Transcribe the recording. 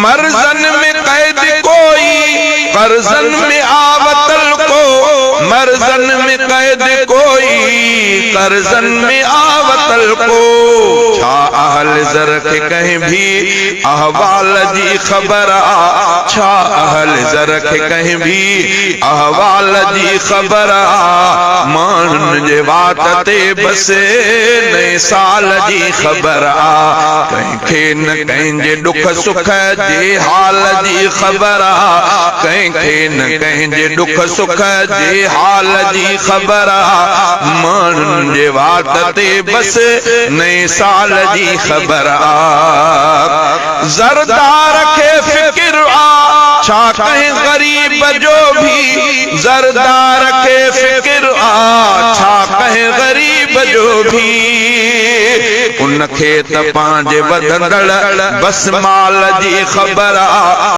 मर्जन में कैद कोई कर्जन में आवतल को, मर्जन में कैद कोई कर्जन में आवतल को। छा अहल ज़र के कहीं भी अहवाल जी ख़बर आ, छा अहल ज़र के कहीं भी अहवाल जी ख़बर आ। मानुन जे वात ते बसे नए साल जी ख़बर आ। कंहिंखे न कंहिंजे दुख सुख जे हाल जी ख़बर आ, कंहिंखे न कंहिंजे दुख सुख जे हाल जी ख़बर आ। मानुन जे वात ते बस नए साल जी ख़बर आ। ज़रदार खे फ़िक्र आ, छा कंहिं ग़रीब जो भी ज़रदार खे फ़िक्र आ, छा कंहिं ग़रीब जो भी। उनखे त पंहिंजे वधंदड़ बस माल जी ख़बर आ।